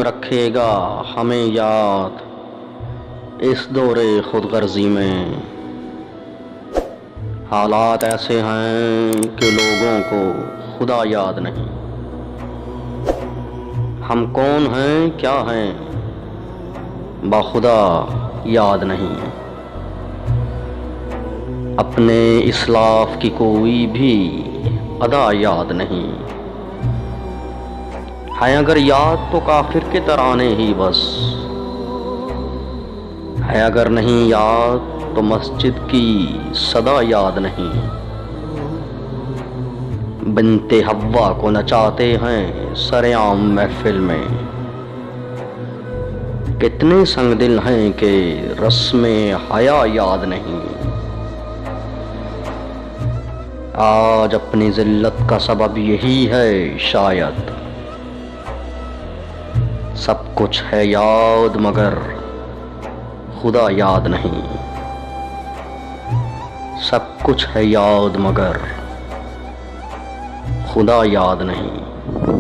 रखेगा हमें याद इस दौरे खुदगर्जी में। हालात ऐसे हैं कि लोगों को खुदा याद नहीं। हम कौन हैं क्या हैं बाखुदा याद नहीं। अपने इस्लाफ की कोई भी अदा याद नहीं है। अगर याद तो काफिर के तराने ही बस है। अगर नहीं याद तो मस्जिद की सदा याद नहीं। बिनते हव्वा को नचाते हैं सरेआम महफिल में। कितने संगदिल हैं कि रस्मे हया याद नहीं। आज अपनी जिल्लत का सबब यही है शायद। सब कुछ है याद मगर खुदा याद नहीं। सब कुछ है याद मगर खुदा याद नहीं।